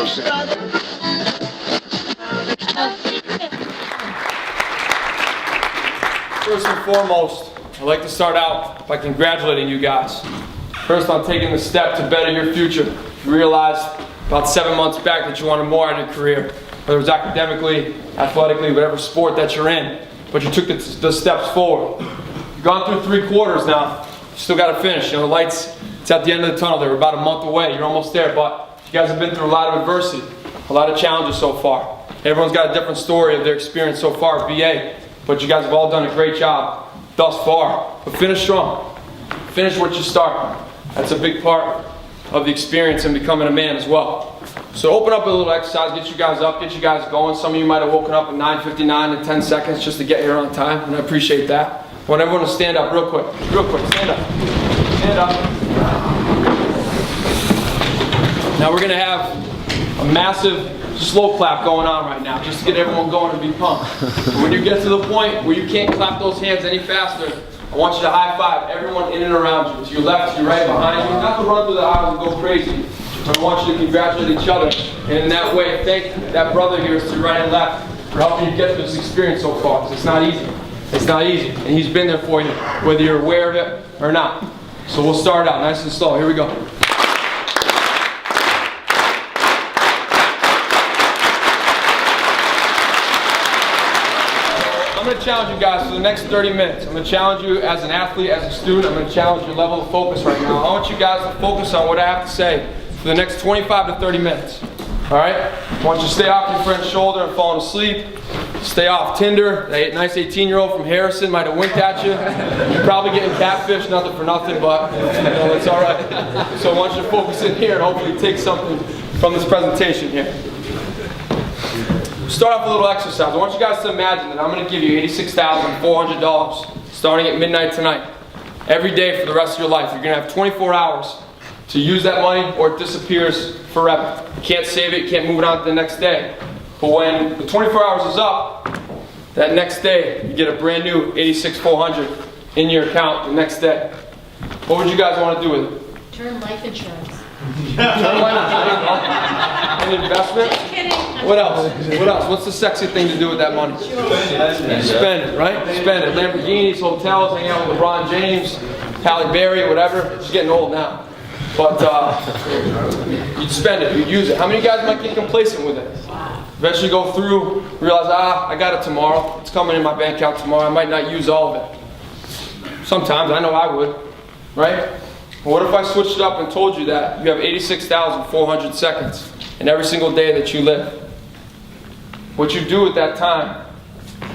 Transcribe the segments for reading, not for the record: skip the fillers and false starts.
First and foremost, I'd like to start out by congratulating you guys. First on taking the step to better your future. You realized about 7 months back that you wanted more out of your career, whether it was academically, athletically, whatever sport that you're in, but you took the steps forward. You've gone through 3 quarters now. You still got to finish. You know, the lights, it's at the end of the tunnel. They're about a month away. You're almost there, but you guys have been through a lot of adversity, a lot of challenges so far. Everyone's got a different story of their experience so far at BA, but you guys have all done a great job thus far. But finish strong. Finish what you start. That's a big part of the experience in becoming a man as well. So open up a little exercise, get you guys up, get you guys going. Some of you might have woken up at 9:59 in 10 seconds just to get here on time, and I appreciate that. I want everyone to stand up real quick, stand up. Stand up. Now we're gonna have a massive slow clap going on right now, just to get everyone going and be pumped. When you get to the point where you can't clap those hands any faster, I want you to high five everyone in and around you, to your left, to your right, behind you. Not to run through the aisles and go crazy. I want you to congratulate each other, and in that way, thank that brother here to your right and left for helping you get through this experience so far, because it's not easy. It's not easy, and he's been there for you, whether you're aware of it or not. So we'll start out nice and slow. Here we go. I'm going to challenge you guys for the next 30 minutes. I'm going to challenge you as an athlete, as a student. I'm going to challenge your level of focus right now. I want you guys to focus on what I have to say for the next 25 to 30 minutes. All right? I want you to stay off your friend's shoulder and falling asleep. Stay off Tinder. That nice 18-year-old from Harrison might have winked at you. You're probably getting catfish, nothing for nothing, but you know, it's all right. So I want you to focus in here and hopefully take something from this presentation here. Start off with a little exercise. I want you guys to imagine that I'm going to give you $86,400 starting at midnight tonight. Every day for the rest of your life. You're going to have 24 hours to use that money or it disappears forever. You can't save it, you can't move it on to the next day. But when the 24 hours is up, that next day you get a brand new $86,400 in your account the next day. What would you guys want to do with it? Term life insurance. Term life insurance? An investment? Just kidding. What else? What else? What's the sexy thing to do with that money? Spend it, right? Spend it. Lamborghinis, hotels, hang out with LeBron James, Halle Berry, whatever. She's getting old now. But you'd spend it, you'd use it. How many guys might get complacent with it? Eventually go through, realize, I got it tomorrow. It's coming in my bank account tomorrow. I might not use all of it. Sometimes, I know I would, right? What if I switched it up and told you that you have 86,400 seconds in every single day that you live? What you do at that time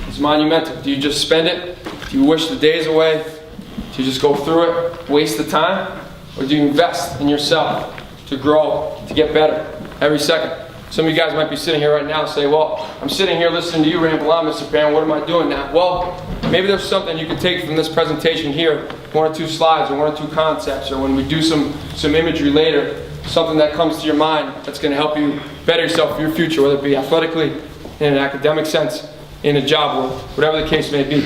is monumental. Do you just spend it? Do you wish the days away? Do you just go through it, waste the time? Or do you invest in yourself to grow, to get better every second? Some of you guys might be sitting here right now and say, well, I'm sitting here listening to you ramble on, Mr. Perron, what am I doing now? Well, maybe there's something you can take from this presentation here, 1 or 2 slides or 1 or 2 concepts, or when we do some imagery later, something that comes to your mind that's going to help you better yourself for your future, whether it be athletically, in an academic sense, in a job world, whatever the case may be.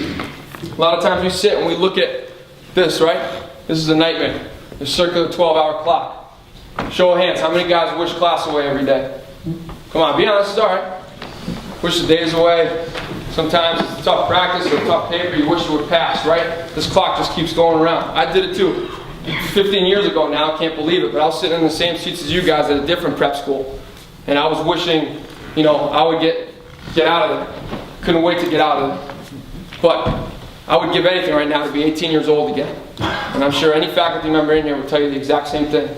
A lot of times we sit and we look at this, right? This is a nightmare. The circular 12-hour clock. Show of hands, how many guys wish class away every day? Come on, be honest, it's alright. Wish the days away. Sometimes it's a tough practice or a tough paper, you wish it would pass, right? This clock just keeps going around. I did it too. 15 years ago now, I can't believe it, but I was sitting in the same seats as you guys at a different prep school. And I was wishing, you know, I would get out of there. Couldn't wait to get out of there. But I would give anything right now to be 18 years old again. And I'm sure any faculty member in here will tell you the exact same thing.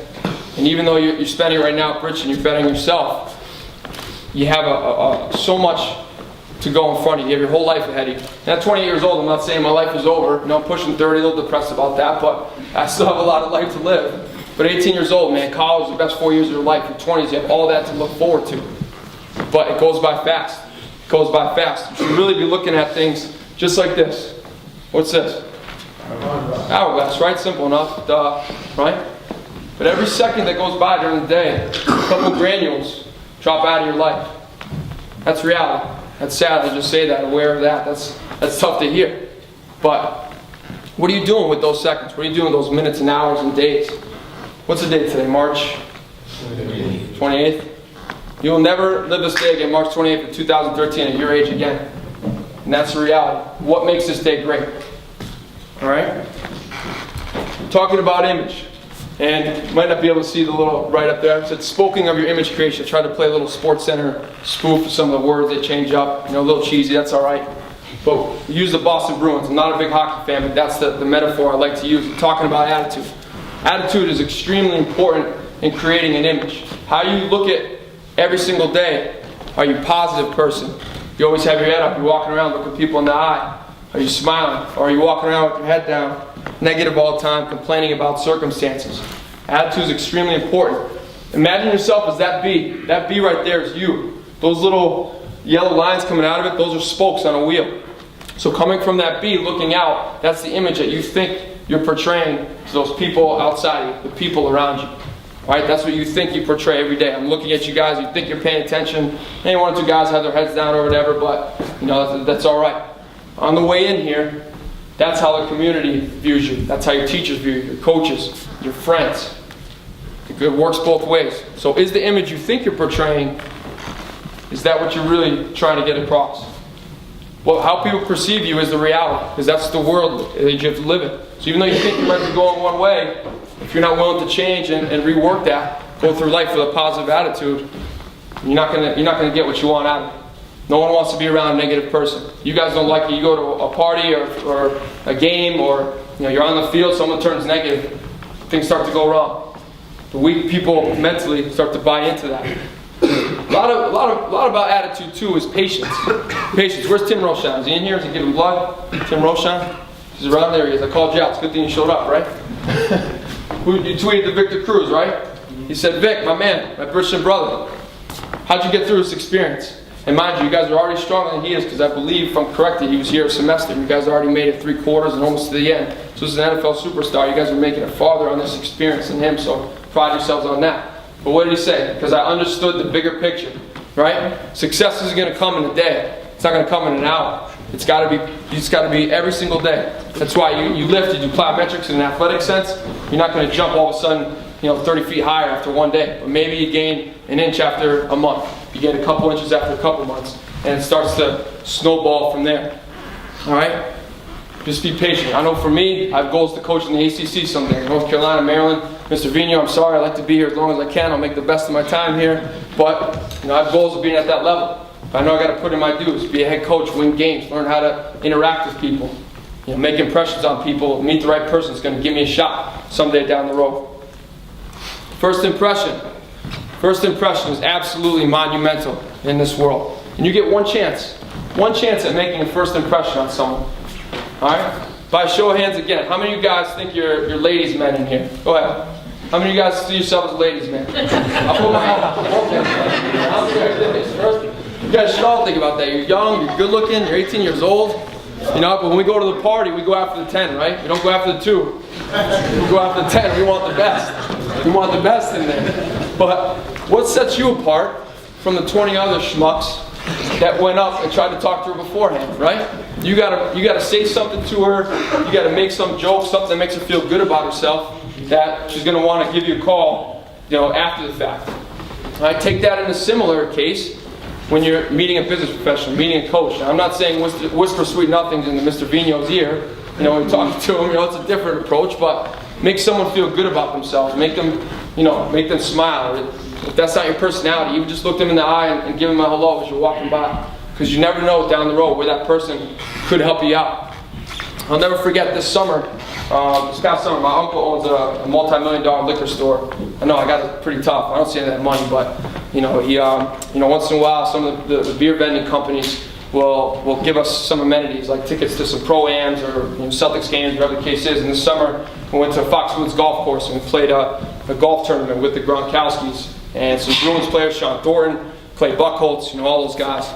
And even though you're spending it right now at Bridgton, you're betting yourself, you have so much to go in front of you. You have your whole life ahead of you. And at 28 years old, I'm not saying my life is over. You know, I'm pushing 30, a little depressed about that, but I still have a lot of life to live. But 18 years old, man, college is the best 4 years of your life. Your 20s, you have all that to look forward to. But it goes by fast. It goes by fast. You should really be looking at things just like this. What's this? Hourglass, right? Simple enough, duh, right? But every second that goes by during the day, a couple granules drop out of your life. That's reality. That's sad to just say that, aware of that. That's tough to hear. But what are you doing with those seconds? What are you doing with those minutes and hours and days? What's the date today? March 28th? You will never live this day again, March 28th of 2013, at your age again. And that's the reality. What makes this day great? All right? Talking about image. And you might not be able to see the little right up there. It said, spoken of your image creation. I tried to play a little Sports Center spoof with some of the words they change up. A little cheesy, that's all right. But use the Boston Bruins. I'm not a big hockey fan, but that's the metaphor I like to use. We're talking about attitude. Attitude is extremely important in creating an image. How you look at every single day. Are you a positive person? You always have your head up. You're walking around looking people in the eye. Are you smiling? Or are you walking around with your head down, negative all the time, complaining about circumstances? Attitude is extremely important. Imagine yourself as that bee. That bee right there is you. Those little yellow lines coming out of it, those are spokes on a wheel. So coming from that bee, looking out, that's the image that you think you're portraying to those people outside you, the people around you. Right? That's what you think you portray every day. I'm looking at you guys, you think you're paying attention. Maybe one or two guys have their heads down or whatever, but that's all right. On the way in here, that's how the community views you. That's how your teachers view you, your coaches, your friends. It works both ways. So is the image you think you're portraying, is that what you're really trying to get across? Well, how people perceive you is the reality, because that's the world that you have to live in. So even though you think you might be going one way, if you're not willing to change and rework that, go through life with a positive attitude, you're not gonna get what you want out of it. No one wants to be around a negative person. You guys don't like it. You go to a party or a game, or you're on the field, someone turns negative, things start to go wrong. The weak people mentally start to buy into that. A lot about attitude too is patience. Patience. Where's Tim Roshan? Is he in here? Is he giving blood? Tim Roshan? He's around there. He is. I called you out. It's a good thing you showed up, right? You tweeted to Victor Cruz, right? He said, Vic, my man, my Bridgton brother, how'd you get through this experience? And mind you, you guys are already stronger than he is, because I believe, if I'm corrected, he was here a semester. You guys already made it 3/4 and almost to the end. So this is an NFL superstar. You guys are making it farther on this experience than him, so pride yourselves on that. But what did he say? Because I understood the bigger picture, right? Success isn't going to come in a day. It's not going to come in an hour. You just got to be every single day. That's why you lift, you do plyometrics in an athletic sense. You're not going to jump all of a sudden 30 feet higher after one day. But maybe you gain an inch after a month. You gain a couple inches after a couple months. And it starts to snowball from there. All right? Just be patient. I know for me, I have goals to coach in the ACC someday. North Carolina, Maryland. Mr. Vino, I'm sorry. I'd like to be here as long as I can. I'll make the best of my time here. But I have goals of being at that level. I know I got to put in my dues. Be a head coach, win games, learn how to interact with people. Make impressions on people. Meet the right person that's going to give me a shot someday down the road. First impression. First impression is absolutely monumental in this world. And you get one chance at making a first impression on someone. All right? By a show of hands again, how many of you guys think you're ladies' men in here? Go ahead. How many of you guys see yourself as ladies' men? I'll put my hand up. You guys should all think about that. You're young, you're good looking, you're 18 years old. But when we go to the party, we go after the 10, right? We don't go after the 2. We go after the 10. We want the best. We want the best in there. But what sets you apart from the 20 other schmucks that went up and tried to talk to her beforehand, right? You gotta say something to her. You gotta make some joke, something that makes her feel good about herself, that she's gonna want to give you a call, after the fact. I take that in a similar case when you're meeting a business professional, meeting a coach. Now, I'm not saying whisper sweet nothings into Mr. Vino's ear, when you're talking to him. It's a different approach, but make someone feel good about themselves. Make them smile. If that's not your personality, you just look them in the eye and give them a hello as you're walking by, because you never know down the road where that person could help you out. I'll never forget this past summer, my uncle owns a multi-million-dollar liquor store. I know I got it pretty tough. I don't see any of that money, but he once in a while, some of the beer vending companies will give us some amenities, like tickets to some pro-ams or Celtics games, whatever the case is. And this summer, we went to Foxwoods Golf Course and we played a golf tournament with the Gronkowskis and some Bruins players, Sean Thornton, Clay Buchholz, all those guys.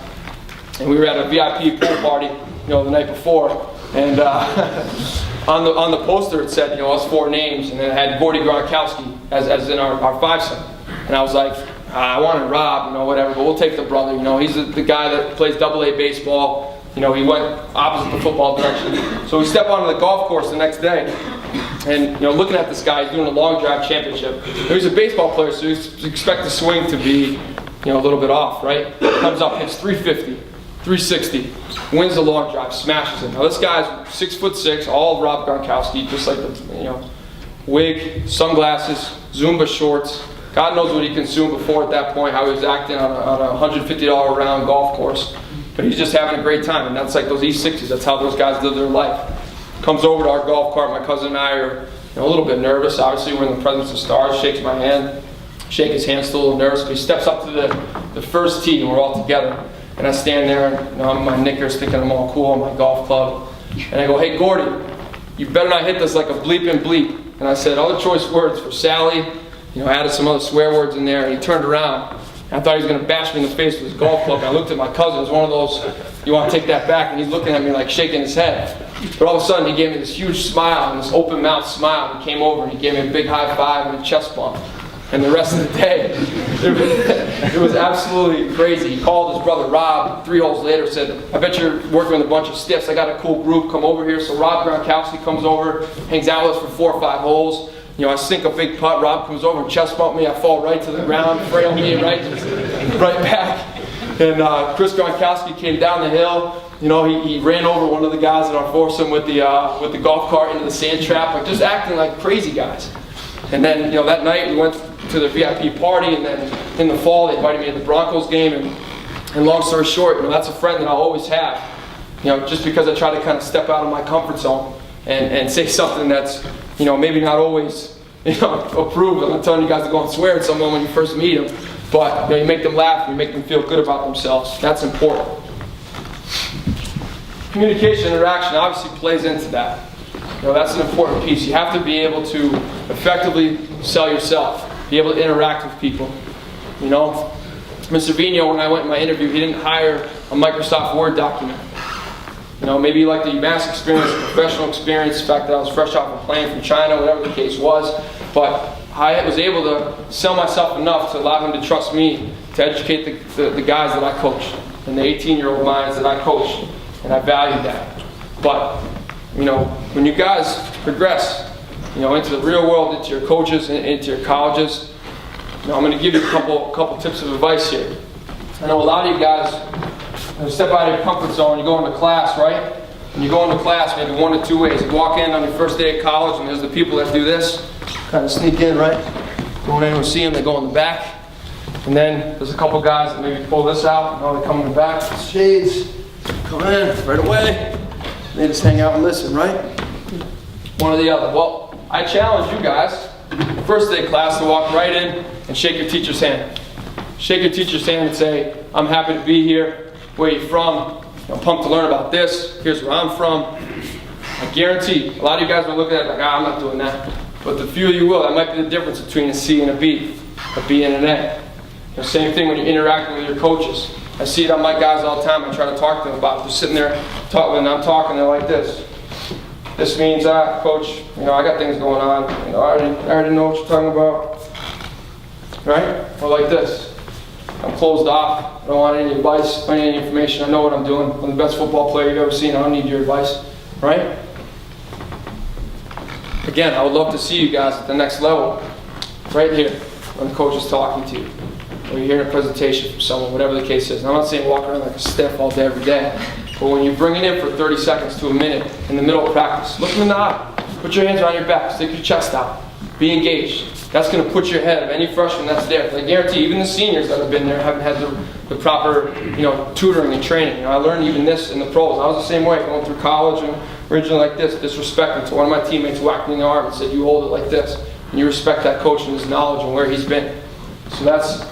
And we were at a VIP pool party, the night before. And on the poster it said, us 4 names, and then it had Gordy Gronkowski as in our 5-son. And I was like, I wanted Rob, whatever, but we'll take the brother. He's the guy that plays AA baseball. He went opposite the football direction. So we step onto the golf course the next day, and looking at this guy, he's doing a long drive championship. He's a baseball player, so you expect the swing to be a little bit off, right? Comes up, hits 350, 360, wins the long drive, smashes it. Now this guy's 6'6", all Rob Gronkowski, just like the, wig, sunglasses, Zumba shorts. God knows what he consumed before at that point, how he was acting on a $150 round golf course. But he's just having a great time, and that's like those E60s. That's how those guys live their life. Comes over to our golf cart. My cousin and I are a little bit nervous. Obviously, we're in the presence of stars. Shakes my hand. Shake his hand, still a little nervous. But he steps up to the first tee, and we're all together. And I stand there, and I'm in my knickers, thinking I'm all cool on my golf club. And I go, "Hey, Gordy, you better not hit this like a bleeping bleep." And I said other choice words for Sally. Added some other swear words in there. And he turned around. I thought he was going to bash me in the face with his golf club. And I looked at my cousin. It was one of those, you want to take that back? And he's looking at me like shaking his head. But all of a sudden, he gave me this huge smile, and this open mouth smile. He came over and he gave me a big high five and a chest bump. And the rest of the day, it was absolutely crazy. He called his brother Rob 3 holes later, said, "I bet you're working with a bunch of stiffs. I got a cool group. Come over here." So Rob Gronkowski comes over, hangs out with us for 4 or 5 holes. I sink a big putt. Rob comes over and chest bump me. I fall right to the ground, frail me right back. And Chris Gronkowski came down the hill. He ran over one of the guys in our foursome with the golf cart into the sand trap, like just acting like crazy guys. And then that night we went to the VIP party, and then in the fall they invited me to the Broncos game. And long story short, that's a friend that I'll always have. Just because I try to kind of step out of my comfort zone and say something that's maybe not always approved. I'm not telling you guys to go and swear at someone when you first meet them, but you make them laugh and you make them feel good about themselves. That's important. Communication, interaction obviously plays into that. That's an important piece. You have to be able to effectively sell yourself, be able to interact with people. Mr. Vino, when I went in my interview, he didn't hire a Microsoft Word document. Maybe like the UMass experience, the professional experience, the fact that I was fresh off a plane from China, whatever the case was. But I was able to sell myself enough to allow him to trust me to educate the guys that I coach and the 18-year-old minds that I coach. And I value that. But, when you guys progress, into the real world, into your coaches, and into your colleges, I'm going to give you a couple tips of advice here. I know a lot of you guys step out of your comfort zone. You go into class, right? And you go into class maybe 1 of 2 ways. You walk in on your first day of college, and there's the people that do this, kind of sneak in, right? Don't anyone see them, they go in the back. And then there's a couple guys that maybe pull this out, and they come in the back, shades, come in right away. They just hang out and listen, right? One or the other. Well, I challenge you guys, first day of class, to walk right in and shake your teacher's hand. Shake your teacher's hand and say, "I'm happy to be here. Where are you from? I'm pumped to learn about this. Here's where I'm from." I guarantee, a lot of you guys will look at it like, I'm not doing that. But the few of you will. That might be the difference between a C and a B and an A. Same thing when you're interacting with your coaches. I see it on my guys all the time. I try to talk to them about it. They're sitting there, when I'm talking, they're like this. This means, Coach, I got things going on. I already know what you're talking about. Right? Or like this. I'm closed off. I don't want any advice, any information. I know what I'm doing. I'm the best football player you've ever seen. I don't need your advice. Right? Again, I would love to see you guys at the next level. Right here, when the coach is talking to you. Or you're hearing a presentation from someone, whatever the case is. And I'm not saying walk around like a stiff all day, every day. But when you bring it in for 30 seconds to a minute in the middle of practice, look them in the eye. Put your hands on your back. Stick your chest out. Be engaged. That's going to put you ahead of any freshman that's there. I guarantee even the seniors that have been there haven't had the proper tutoring and training. I learned even this in the pros. I was the same way going through college and originally like this, disrespecting to one of my teammates, whacked me in the arm and said, "You hold it like this." And you respect that coach and his knowledge and where he's been. So that's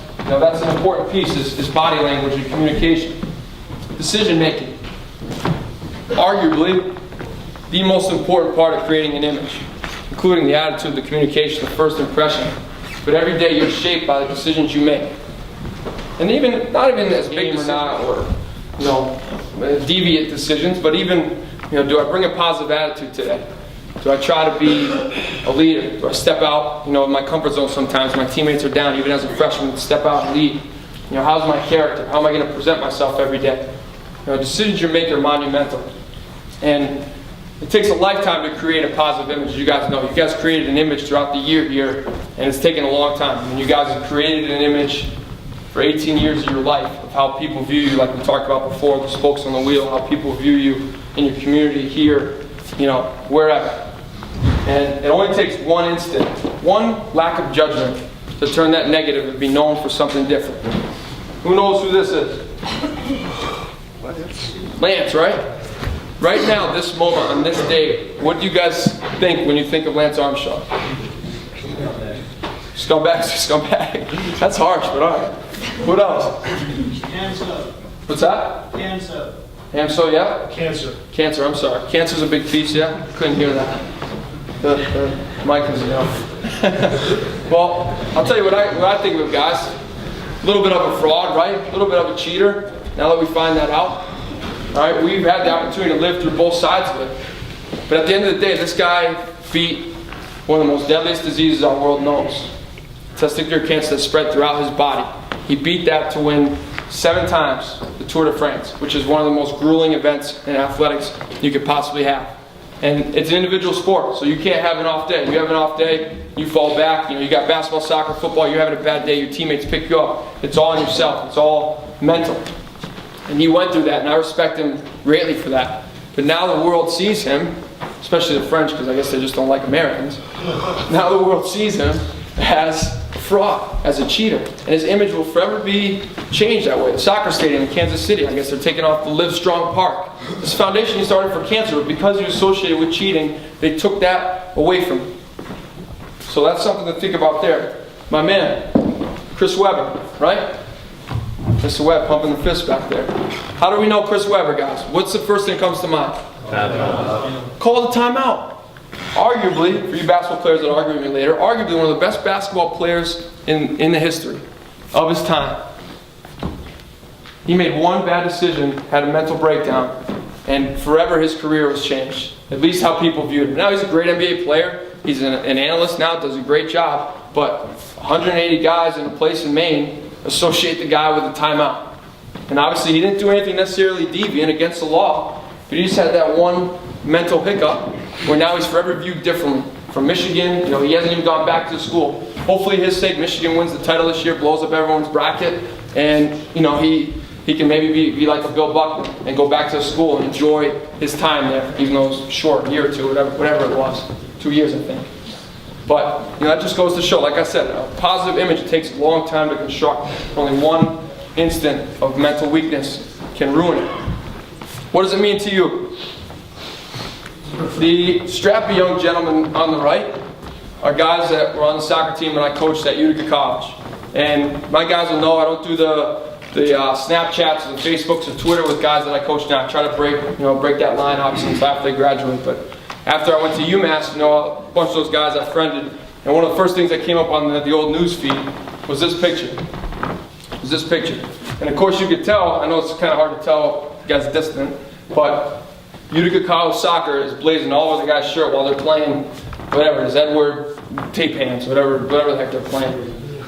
an important piece is body language and communication. Decision making. Arguably, the most important part of creating an image, including the attitude, the communication, the first impression. But every day you're shaped by the decisions you make. And not even as big or not, or deviant decisions, but even, do I bring a positive attitude today? Do I try to be a leader? Do I step out, of my comfort zone sometimes? My teammates are down, even as a freshman, step out and lead. How's my character? How am I going to present myself every day? Decisions you make are monumental. And it takes a lifetime to create a positive image, as you guys know. You guys created an image throughout the year here, and it's taken a long time. And you guys have created an image for 18 years of your life, of how people view you, like we talked about before, the spokes on the wheel, how people view you in your community here, wherever. And it only takes one instant, one lack of judgment to turn that negative and be known for something different. Who knows who this is? Lance, right? Right now, this moment, on this day, what do you guys think when you think of Lance Armstrong? Scumbag. That's harsh, but all right. What else? Cancer. What's that? Cancer. Hamso, yeah? Cancer, I'm sorry. Cancer's a big piece, yeah? Couldn't hear that. The mic was, Well, I'll tell you what I think of it, guys. A little bit of a fraud, right? A little bit of a cheater. Now that we find that out. All right, we've had the opportunity to live through both sides of it. But at the end of the day, this guy beat one of the most deadliest diseases our world knows. Testicular cancer that spread throughout his body. He beat that to win 7 times the Tour de France, which is one of the most grueling events in athletics you could possibly have. And it's an individual sport, so you can't have an off day. You have an off day, you fall back. You got basketball, soccer, football, you're having a bad day, your teammates pick you up. It's all on yourself. It's all mental. And he went through that, and I respect him greatly for that. But now the world sees him, especially the French, because I guess they just don't like Americans. Now the world sees him as a fraud, as a cheater. And his image will forever be changed that way. The soccer stadium in Kansas City, I guess they're taking off the Live Strong Park. This foundation he started for cancer, but because he was associated with cheating, they took that away from him. So that's something to think about there. My man, Chris Webber, right? Mr. Webb pumping the fist back there. How do we know Chris Webber, guys? What's the first thing that comes to mind? Call the timeout. Arguably, for you basketball players that argue with me later, arguably one of the best basketball players in the history of his time. He made one bad decision, had a mental breakdown, and forever his career was changed. At least how people viewed him. Now he's a great NBA player. He's an analyst now, does a great job. But 180 guys in a place in Maine associate the guy with a timeout. And obviously he didn't do anything necessarily deviant against the law, but he just had that one mental hiccup where now he's forever viewed differently. From Michigan, he hasn't even gone back to school. Hopefully his sake, Michigan wins the title this year, blows up everyone's bracket, and he can maybe be like a Bill Buckner and go back to school and enjoy his time there, even though it was short, a year or two, whatever it was. 2 years, I think. But that just goes to show, like I said, a positive image takes a long time to construct. Only one instant of mental weakness can ruin it. What does it mean to you? The strappy young gentlemen on the right are guys that were on the soccer team when I coached at Utica College. And my guys will know I don't do the Snapchats or the Facebooks or Twitter with guys that I coach now. I try to break that line obviously until after they graduate. But after I went to UMass, a bunch of those guys I friended, and one of the first things that came up on the old news feed was this picture. And of course you could tell, I know it's kind of hard to tell, you guys are distant, but Utica College soccer is blazing all over the guy's shirt while they're playing whatever it is, Edward Tape Hands, whatever the heck they're playing.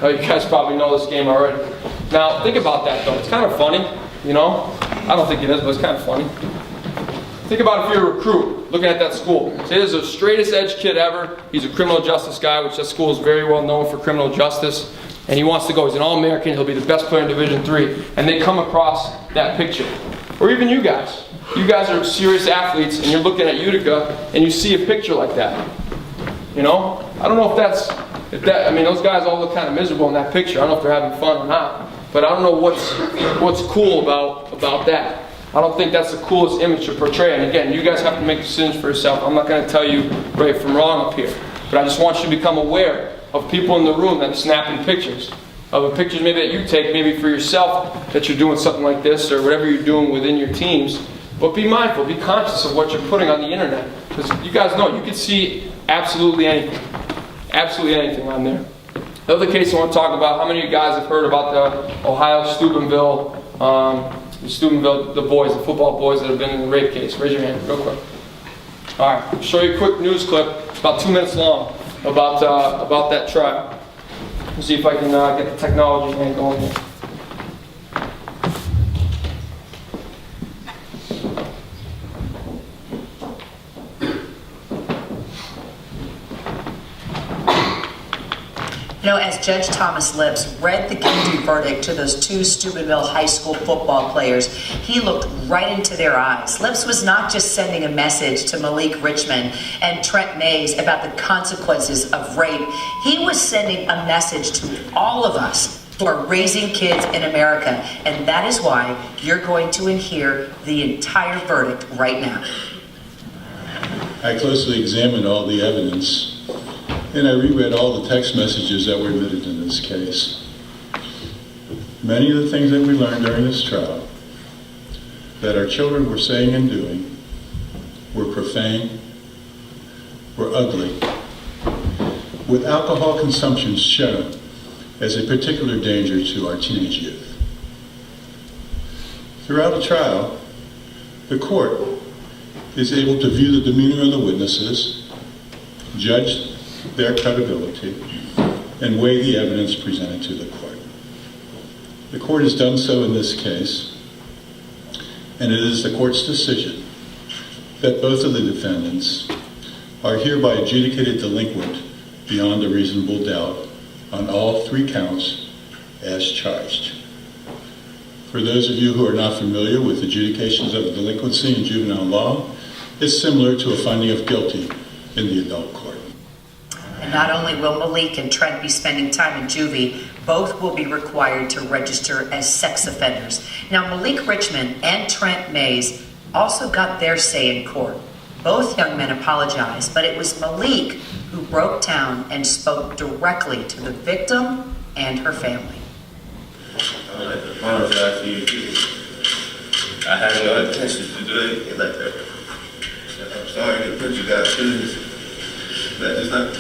You guys probably know this game already. Now think about that though, it's kind of funny, I don't think it is, but it's kind of funny. Think about if you're a recruit looking at that school. Say there's the straightest edge kid ever. He's a criminal justice guy, which that school is very well known for criminal justice. And he wants to go. He's an All-American. He'll be the best player in Division III. And they come across that picture. Or even you guys. You guys are serious athletes, and you're looking at Utica, and you see a picture like that. I don't know if those guys all look kind of miserable in that picture. I don't know if they're having fun or not. But I don't know what's cool about that. I don't think that's the coolest image to portray. And again, you guys have to make decisions for yourself. I'm not going to tell you right from wrong up here. But I just want you to become aware of people in the room that are snapping pictures. Of the pictures maybe that you take, maybe for yourself, that you're doing something like this or whatever you're doing within your teams. But be mindful, be conscious of what you're putting on the internet. Because you guys know, you can see absolutely anything. Absolutely anything on there. The other case I want to talk about, how many of you guys have heard about the Ohio Steubenville, the boys, the football boys that have been in the rape case? Raise your hand real quick. Alright, I'll show you a quick news clip, about 2 minutes long, about that trial. Let's see if I can get the technology hand going here. You know, as Judge Thomas Lips read the guilty verdict to those two Steubenville High School football players, he looked right into their eyes. Lips was not just sending a message to Malik Richmond and Trent Mays about the consequences of rape. He was sending a message to all of us who are raising kids in America, and that is why you're going to hear the entire verdict right now. I closely examined all the evidence, and I reread all the text messages that were admitted in this case. Many of the things that we learned during this trial that our children were saying and doing were profane, were ugly, with alcohol consumption shown as a particular danger to our teenage youth. Throughout the trial, the court is able to view the demeanor of the witnesses, judge their credibility, and weigh the evidence presented to the court. The court has done so in this case, and it is the court's decision that both of the defendants are hereby adjudicated delinquent beyond a reasonable doubt on all three counts as charged. For those of you who are not familiar with adjudications of delinquency in juvenile law, it's similar to a finding of guilty in the adult court. And not only will Malik and Trent be spending time in juvie, both will be required to register as sex offenders. Now, Malik Richmond and Trent Mays also got their say in court. Both young men apologized, but it was Malik who broke down and spoke directly to the victim and her family. I would like to apologize to you too. I had no intention to do anything like that. I'm sorry to put you guys through this. That is not.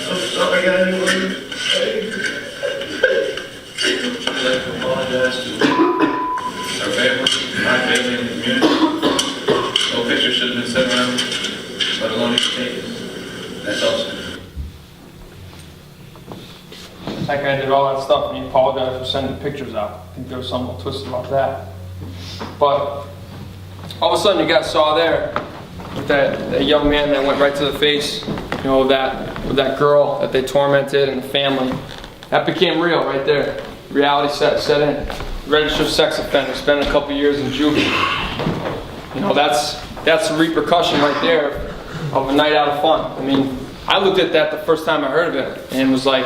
I'm sorry, I didn't want to. I'd like to apologize to our family, my family, and the community. No picture should have been sent around, let alone even taken. That's all. That guy did all that stuff and he apologized for sending pictures out. I think there was something twisted about that. But all of a sudden you guys saw there with that young man that went right to the face, you know, with that girl that they tormented and the family. That became real right there. Reality set in. Registered sex offender, spent a couple years in juvie. You know, that's the repercussion right there of a night out of fun. I mean, I looked at that the first time I heard of it and was like,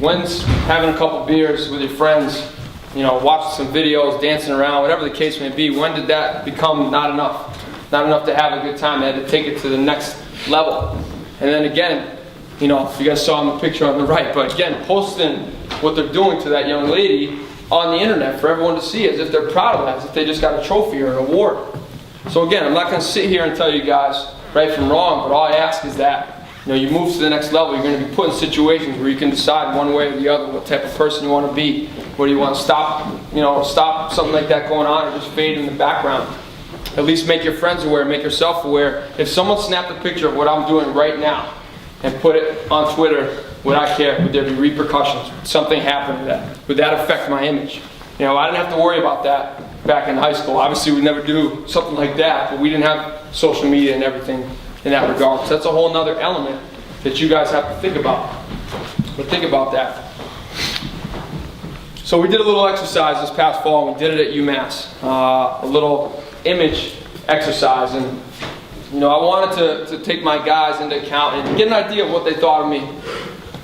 when's having a couple beers with your friends, you know, watching some videos, dancing around, whatever the case may be, when did that become not enough? Not enough to have a good time. They had to take it to the next level. And then again, you know, you guys saw in the picture on the right, but again, posting what they're doing to that young lady on the internet for everyone to see as if they're proud of that, as if they just got a trophy or an award. So again, I'm not going to sit here and tell you guys right from wrong, but all I ask is that, you know, you move to the next level, you're going to be put in situations where you can decide one way or the other what type of person you want to be. Whether you want to stop something like that going on or just fade in the background. At least make your friends aware, make yourself aware. If someone snapped a picture of what I'm doing right now and put it on Twitter, would I care? Would there be repercussions? Would something happen to that? Would that affect my image? You know, I didn't have to worry about that back in high school. Obviously, we'd never do something like that, but we didn't have social media and everything in that regard. So that's a whole other element that you guys have to think about. But think about that. So we did a little exercise this past fall. We did it at UMass. A little image exercise. And, you know, I wanted to take my guys into account and get an idea of what they thought of me.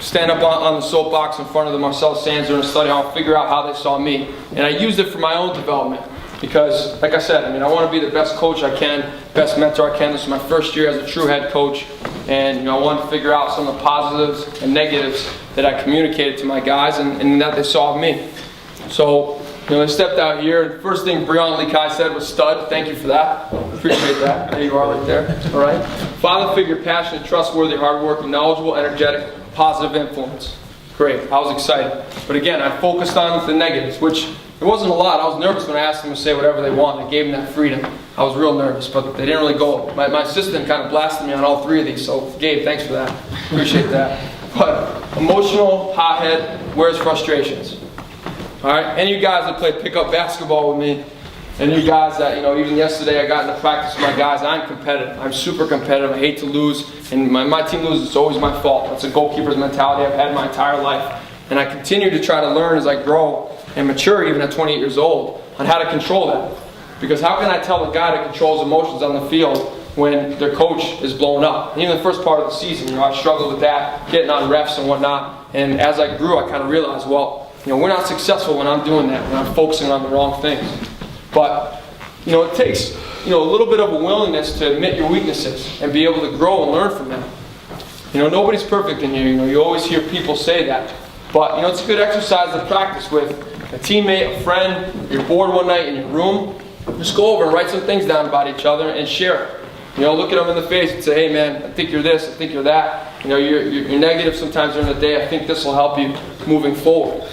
Stand up on the soapbox in front of the Marcellus Sands during a study hall, figure out how they saw me. And I used it for my own development. Because, like I said, I mean, I want to be the best coach I can, best mentor I can. This is my first year as a true head coach. And, you know, I wanted to figure out some of the positives and negatives that I communicated to my guys and that they saw of me. So, you know, they stepped out here. The first thing Perron Lekai said was stud. Thank you for that. Appreciate that. There you are right there. All right. Father figure, passionate, trustworthy, hardworking, knowledgeable, energetic, positive influence. Great. I was excited. But again, I focused on the negatives, which it wasn't a lot. I was nervous when I asked them to say whatever they want. I gave them that freedom. I was real nervous, but they didn't really go. My assistant kind of blasted me on all three of these, so Gabe, thanks for that. Appreciate that. But emotional, hothead, where's frustrations? All right, any of you guys that played pickup basketball with me, and you guys that, even yesterday I got into practice with my guys, I'm competitive. I'm super competitive. I hate to lose. And my team loses, it's always my fault. That's a goalkeeper's mentality I've had my entire life. And I continue to try to learn as I grow and mature, even at 28 years old, on how to control that. Because how can I tell a guy to control his emotions on the field when their coach is blown up? And even the first part of the season, I struggled with that, getting on refs and whatnot. And as I grew, I kind of realized, well, we're not successful when I'm doing that, when I'm focusing on the wrong things. But, it takes, a little bit of a willingness to admit your weaknesses and be able to grow and learn from them. Nobody's perfect in here. You always hear people say that. But, it's a good exercise to practice with a teammate, a friend. You're bored one night in your room. Just go over and write some things down about each other and share it. Look at them in the face and say, hey man, I think you're this, I think you're that. You're negative sometimes during the day. I think this will help you moving forward.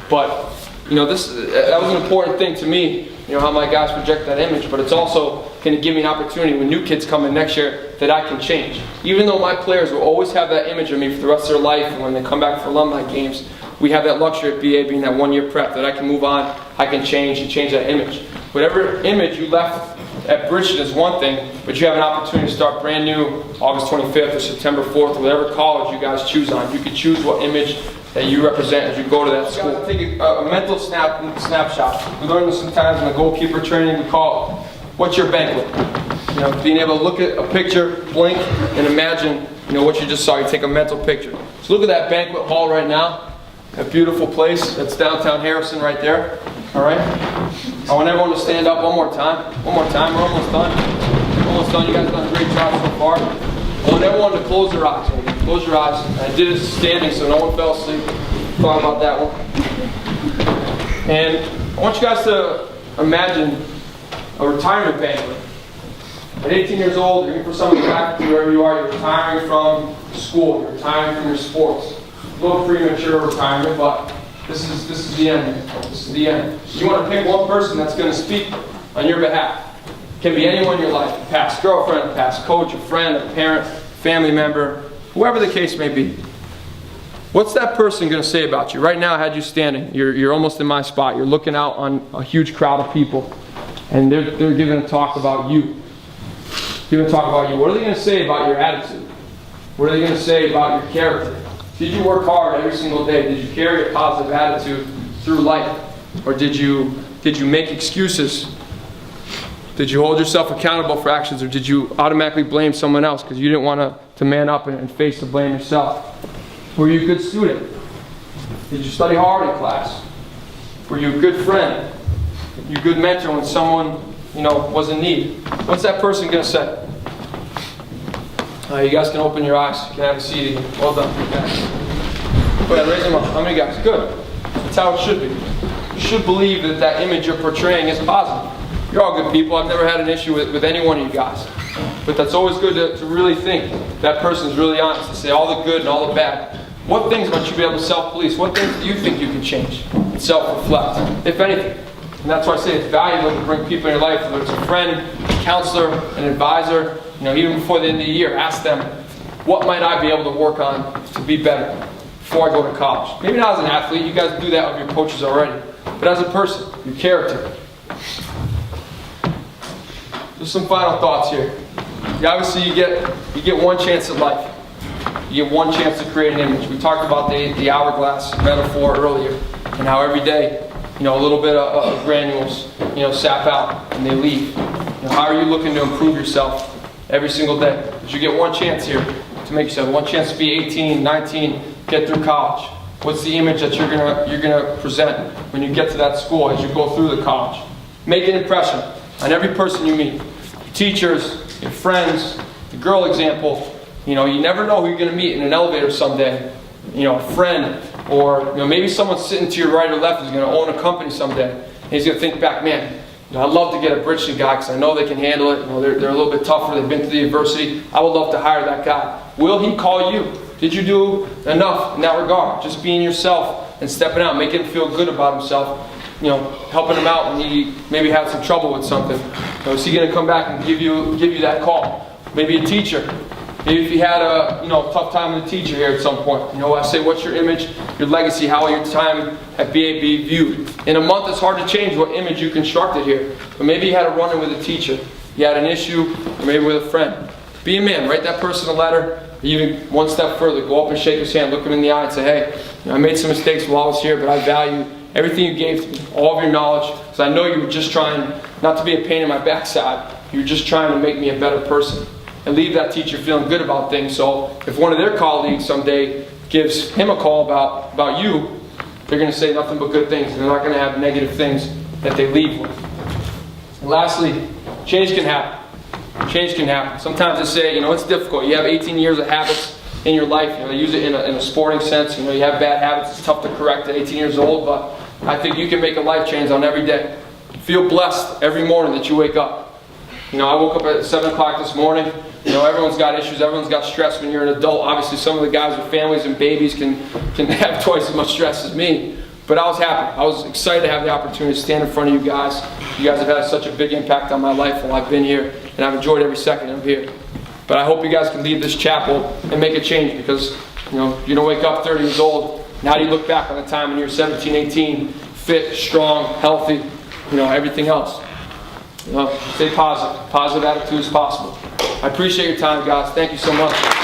But, that was an important thing to me, how my guys project that image, but it's also going to give me an opportunity when new kids come in next year that I can change. Even though my players will always have that image of me for the rest of their life, and when they come back for alumni games, we have that luxury at BA being that 1 year prep that I can move on, I can change and change that image. Whatever image you left at Bridgton is one thing, but you have an opportunity to start brand new August 25th or September 4th, or whatever college you guys choose on. You can choose what image that you represent as you go to that school. Take a mental snapshot. We learn this sometimes in the goalkeeper training. We call it, what's your banquet? Being able to look at a picture, blink, and imagine what you just saw. You take a mental picture. So look at that banquet hall right now. That beautiful place. That's downtown Harrison right there. All right? I want everyone to stand up one more time. One more time. We're almost done. Almost done. You guys have done a great job so far. I want everyone to close their eyes. Close your eyes. I did it standing so no one fell asleep. Thought about that one. And I want you guys to imagine a retirement banquet. At 18 years old, you're for some of the faculty, wherever you are, you're retiring from school, you're retiring from your sports. A little premature retirement, but this is the end. This is the end. You want to pick one person that's going to speak on your behalf. It can be anyone in your life, a past girlfriend, a past coach, a friend, a parent, family member, whoever the case may be. What's that person going to say about you? Right now I had you standing. You're almost in my spot. You're looking out on a huge crowd of people, and they're giving a talk about you. Giving a talk about you. What are they going to say about your attitude? What are they going to say about your character? Did you work hard every single day? Did you carry a positive attitude through life? Or did you make excuses? Did you hold yourself accountable for actions, or did you automatically blame someone else because you didn't want to man up and face the blame yourself? Were you a good student? Did you study hard in class? Were you a good friend? Were you a good mentor when someone was in need? What's that person going to say? You guys can open your eyes. You can have a seat again. Well done. Go ahead, raise them up. How many guys? Good. That's how it should be. You should believe that image you're portraying is positive. You're all good people. I've never had an issue with any one of you guys. But that's always good to really think that person's really honest, to say all the good and all the bad. What things might you be able to self-police? What things do you think you can change? Self-reflect, if anything. And that's why I say it's valuable to bring people in your life, whether it's a friend, a counselor, an advisor, even before the end of the year, ask them, what might I be able to work on to be better before I go to college? Maybe not as an athlete, you guys do that with your coaches already, but as a person, your character. Just some final thoughts here. Obviously, you get one chance at life. You get one chance to create an image. We talked about the hourglass metaphor earlier, and how every day, a little bit of granules, sap out and they leave. How are you looking to improve yourself every single day? Because you get one chance here to make yourself, one chance to be 18, 19, get through college. What's the image that you're gonna present when you get to that school as you go through the college? Make an impression on every person you meet. Your teachers, your friends, the girl example. You never know who you're gonna meet in an elevator someday. A friend, or maybe someone sitting to your right or left is gonna own a company someday. And he's gonna think back, man, I'd love to get a Bridgton guy because I know they can handle it. They're a little bit tougher. They've been through the adversity. I would love to hire that guy. Will he call you? Did you do enough in that regard? Just being yourself and stepping out, making him feel good about himself. Helping him out when he maybe had some trouble with something. Is he going to come back and give you that call? Maybe a teacher. Maybe if you had a tough time with a teacher here at some point. I say, what's your image, your legacy, how will your time at BA be viewed? In a month, it's hard to change what image you constructed here. But maybe you had a run-in with a teacher. You had an issue, or maybe with a friend. Be a man. Write that person a letter. Even one step further, go up and shake his hand, look him in the eye and say, hey, I made some mistakes while I was here, but I value everything you gave to me, all of your knowledge, because I know you were just trying not to be a pain in my backside. You were just trying to make me a better person. And leave that teacher feeling good about things, so if one of their colleagues someday gives him a call about you, they're going to say nothing but good things. They're not going to have negative things that they leave with. And lastly, change can happen. Change can happen. Sometimes they say, it's difficult. You have 18 years of habits in your life. They use it in a sporting sense. You have bad habits. It's tough to correct at 18 years old, but I think you can make a life change on every day. Feel blessed every morning that you wake up. I woke up at 7 o'clock this morning. Everyone's got issues. Everyone's got stress when you're an adult. Obviously, some of the guys with families and babies can have twice as much stress as me. But I was happy. I was excited to have the opportunity to stand in front of you guys. You guys have had such a big impact on my life while I've been here, and I've enjoyed every second I'm here. But I hope you guys can leave this chapel and make a change, because you don't wake up 30 years old. And how do you look back on the time when you're 17, 18, fit, strong, healthy, everything else? Stay positive. Positive attitude is possible. I appreciate your time, guys. Thank you so much.